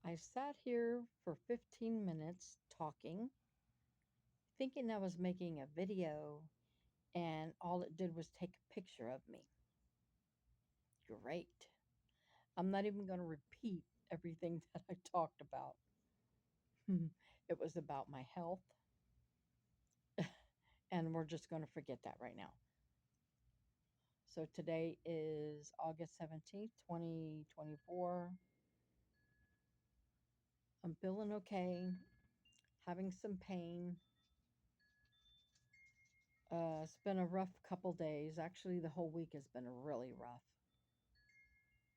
I sat here for 15 minutes talking, thinking I was making a video, and all it did was take a picture of me. Great. I'm not even going to repeat everything that I talked about. It was about my health, and we're just going to forget that right now. So today is August 17th, 2024. I'm feeling okay, having some pain. It's been a rough couple days. Actually, the whole week has been really rough.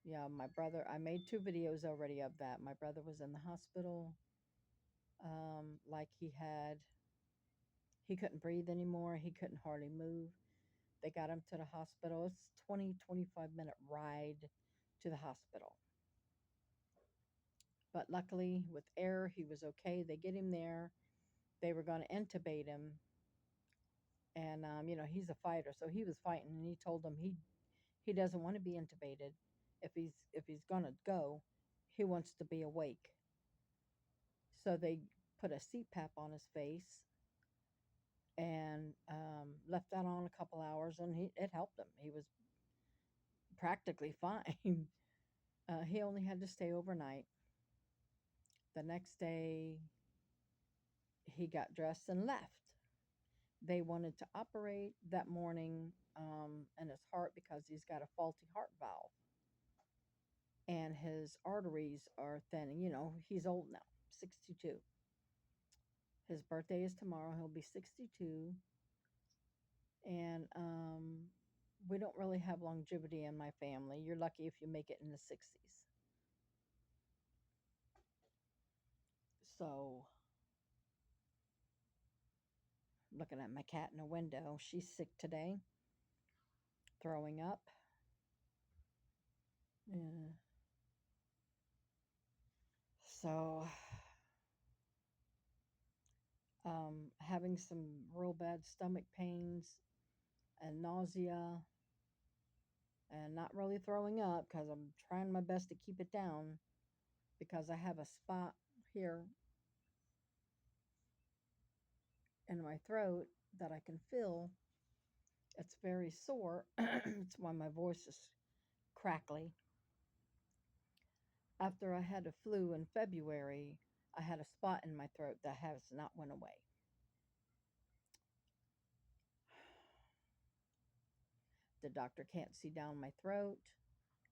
Yeah, my brother, I made two videos already of that. My brother was in the hospital. Like he couldn't breathe anymore. He couldn't hardly move. They got him to the hospital. It's 25 minute ride to the hospital. But luckily, with air, he was okay. They get him there. They were going to intubate him. And, he's a fighter. So he was fighting, and he told them he doesn't want to be intubated. If he's going to go, he wants to be awake. So they put a CPAP on his face and left that on a couple hours, and it helped him. He was practically fine. He only had to stay overnight. The next day, he got dressed and left. They wanted to operate that morning in his heart because he's got a faulty heart valve and his arteries are thinning. He's old now, 62. His birthday is tomorrow. He'll be 62. And we don't really have longevity in my family. You're lucky if you make it in the 60s. So, looking at my cat in the window, she's sick today, throwing up. Yeah. So, having some real bad stomach pains and nausea, and not really throwing up because I'm trying my best to keep it down because I have a spot here in my throat that I can feel. It's very sore. It's why my voice is crackly. After I had a flu in February, I had a spot in my throat that has not went away. The doctor can't see down my throat.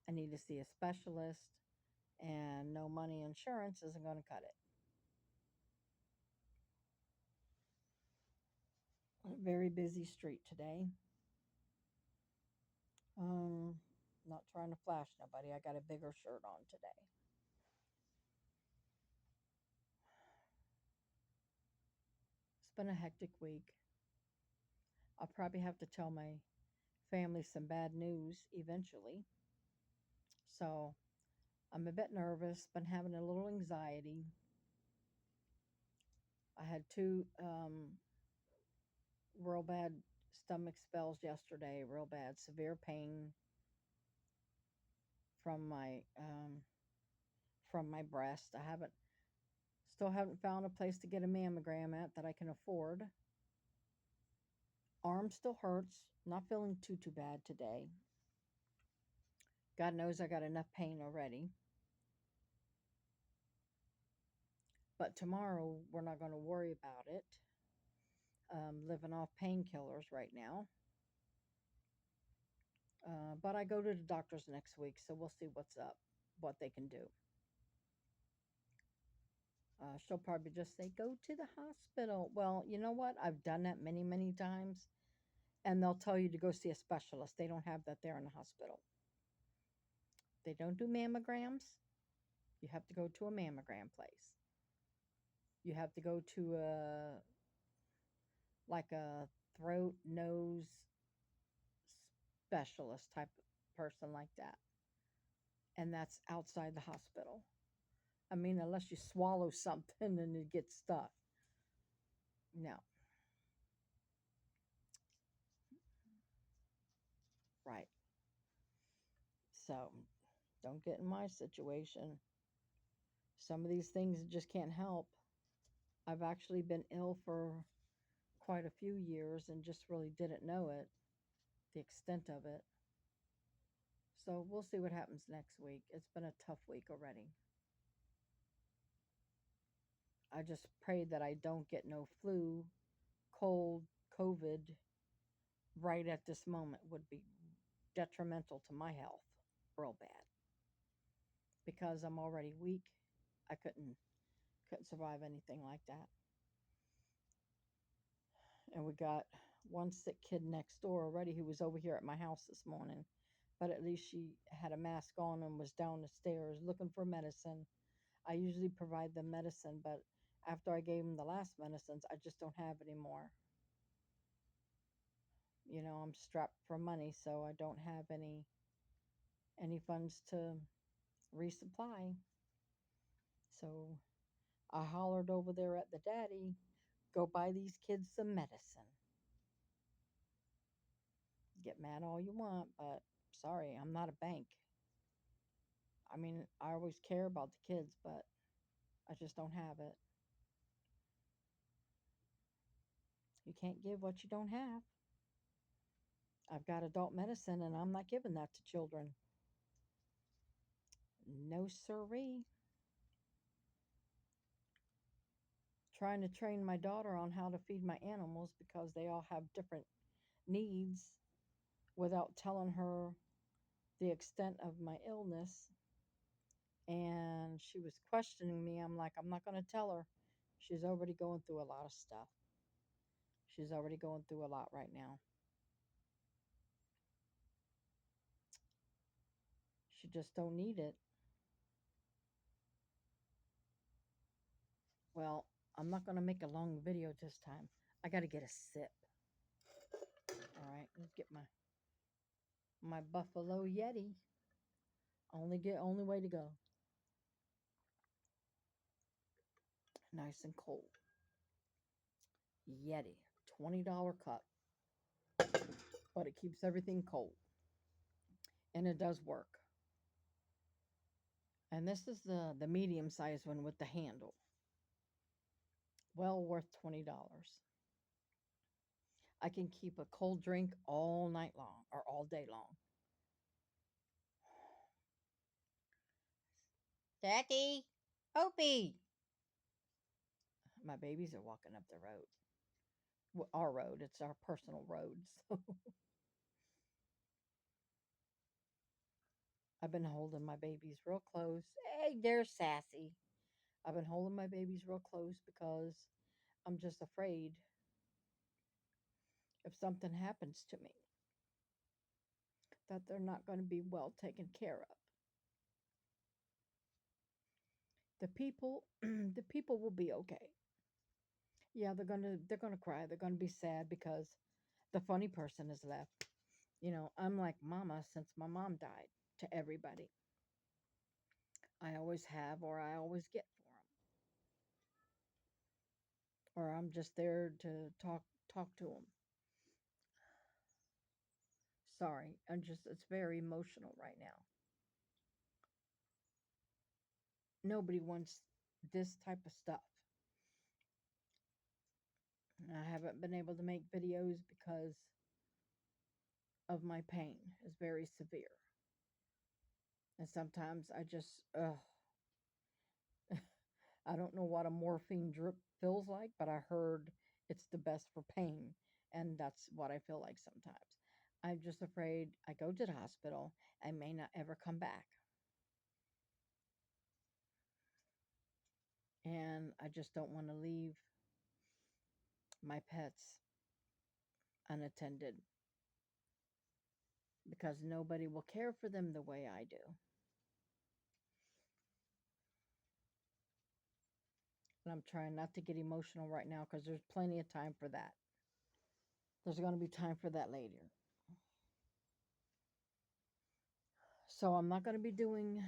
I need to see a specialist, and no money insurance isn't going to cut it. A very busy street today. Um, Not trying to flash nobody. I got a bigger shirt on today. It's been a hectic week. I'll probably have to tell my family some bad news eventually. So I'm a bit nervous, been having a little anxiety. I had two real bad stomach spells yesterday, real bad, severe pain from my breast. Still haven't found a place to get a mammogram at that I can afford. Arm still hurts. Not feeling too bad today. God knows I got enough pain already. But tomorrow we're not going to worry about it. Living off painkillers right now. But I go to the doctor's next week, so we'll see what's up, what they can do. She'll probably just say, go to the hospital. Well, you know what? I've done that many, many times. And they'll tell you to go see a specialist. They don't have that there in the hospital. They don't do mammograms. You have to go to a mammogram place. You have to go to a throat, nose specialist type person like that. And that's outside the hospital. I mean, unless you swallow something and it gets stuck. No, right. So don't get in my situation. Some of these things just can't help. I've actually been ill for quite a few years and just really didn't know it, the extent of it. So we'll see what happens next week. It's been a tough week already. I just pray that I don't get no flu, cold, COVID right at this moment would be detrimental to my health real bad because I'm already weak. I couldn't survive anything like that. And we got one sick kid next door already who was over here at my house this morning. But at least she had a mask on and was down the stairs looking for medicine. I usually provide them medicine, but after I gave them the last medicines, I just don't have any more. I'm strapped for money, so I don't have any funds to resupply. So I hollered over there at the daddy, go buy these kids some medicine. Get mad all you want, but sorry, I'm not a bank. I mean, I always care about the kids, but I just don't have it. You can't give what you don't have. I've got adult medicine and I'm not giving that to children. No siree. Trying to train my daughter on how to feed my animals because they all have different needs without telling her the extent of my illness. And she was questioning me. I'm like, I'm not going to tell her. She's already going through a lot of stuff. She's already going through a lot right now. She just don't need it. Well, I'm not going to make a long video this time. I got to get a sip. All right, let's get my Buffalo Yeti. Only way to go. Nice and cold. Yeti, $20 cup, but it keeps everything cold, and it does work. And this is the medium sized one with the handle. Well worth $20. I can keep a cold drink all night long or all day long. Daddy, Opie. My babies are walking up the road. Well, our road. It's our personal road. So I've been holding my babies real close. Hey, they're sassy. I've been holding my babies real close because I'm just afraid if something happens to me that they're not going to be well taken care of. The people will be okay. Yeah, they're gonna cry. They're gonna be sad because the funny person is left. I'm like mama since my mom died to everybody. I always have, or I always get for them, or I'm just there to talk to them. Sorry, it's very emotional right now. Nobody wants this type of stuff. I haven't been able to make videos because of my pain is very severe. And sometimes I don't know what a morphine drip feels like, but I heard it's the best for pain. And that's what I feel like sometimes. I'm just afraid I go to the hospital and may not ever come back. And I just don't want to leave my pets unattended because nobody will care for them the way I do. And I'm trying not to get emotional right now because there's plenty of time for that. There's going to be time for that later. So I'm not going to be doing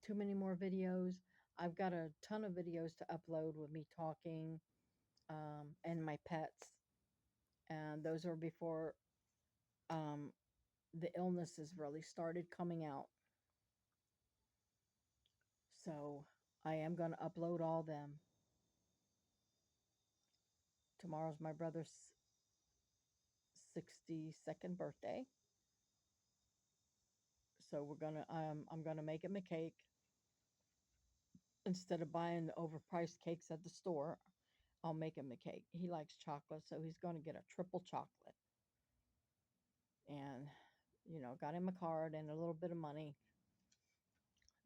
too many more videos. I've got a ton of videos to upload with me talking and my pets. And those are before um, the illnesses really started coming out. So I am going to upload all them. Tomorrow's my brother's 62nd birthday. So I'm gonna make him a cake instead of buying the overpriced cakes at the store. I'll make him a cake. He likes chocolate, so he's gonna get a triple chocolate. And got him a card and a little bit of money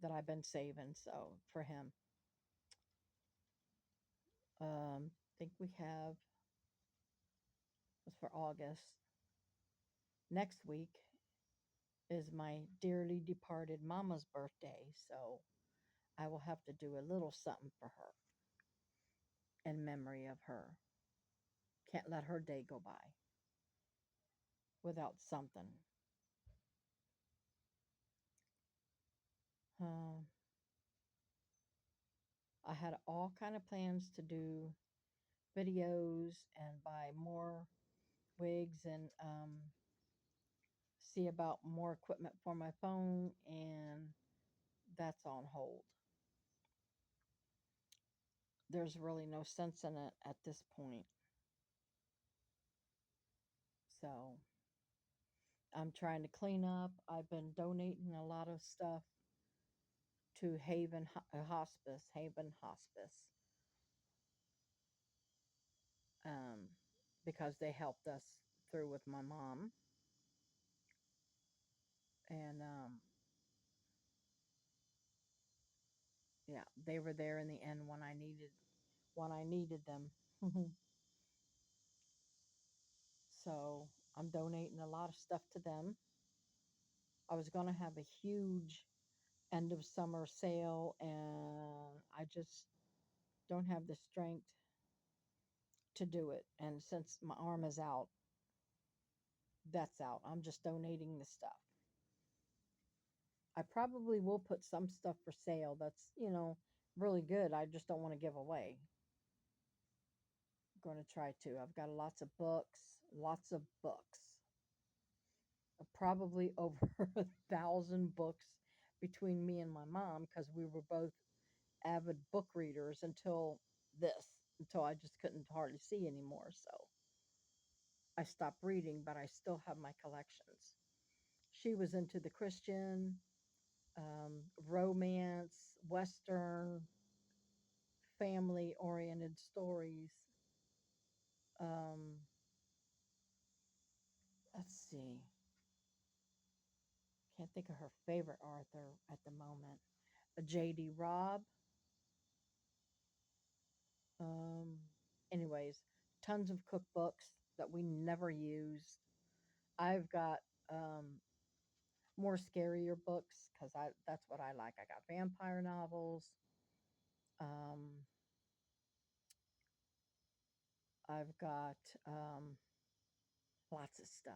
that I've been saving. So for him, I think we have was for August. Next week is my dearly departed mama's birthday, so I will have to do a little something for her in memory of her. Can't let her day go by without something. Um, I had all kind of plans to do videos and buy more wigs and see about more equipment for my phone, and that's on hold. There's really no sense in it at this point. So I'm trying to clean up. I've been donating a lot of stuff to Haven Hospice, um, because they helped us through with my mom, and yeah, they were there in the end when I needed them. So I'm donating a lot of stuff to them. I was going to have a huge end of summer sale, and I just don't have the strength to do it. And since my arm is out, that's out. I'm just donating the stuff. I probably will put some stuff for sale that's, really good. I just don't want to give away. I'm going to try to. I've got lots of books, probably over 1,000 books between me and my mom because we were both avid book readers until I just couldn't hardly see anymore. So I stopped reading, but I still have my collections. She was into the Christian, romance, Western, family oriented stories. Um, let's see. Can't think of her favorite author at the moment. J.D. Robb. Um, anyways, tons of cookbooks that we never used. I've got um, more scarier books because that's what I like. I got vampire novels. Um, I've got lots of stuff.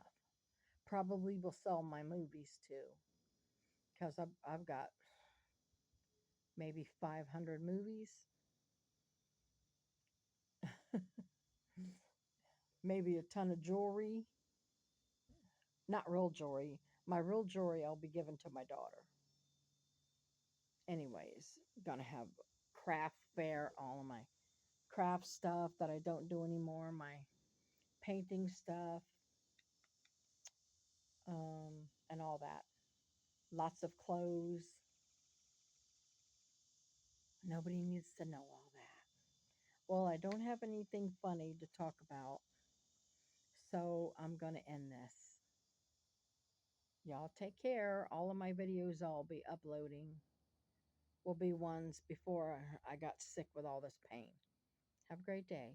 Probably will sell my movies too because I've got maybe 500 movies, maybe a ton of jewelry. Not real jewelry. My real jewelry I'll be giving to my daughter. Anyways, gonna have craft fair, all of my craft stuff that I don't do anymore, my painting stuff, and all that. Lots of clothes. Nobody needs to know all that. Well, I don't have anything funny to talk about, so I'm going to end this. Y'all take care. All of my videos I'll be uploading will be ones before I got sick with all this pain. Have a great day.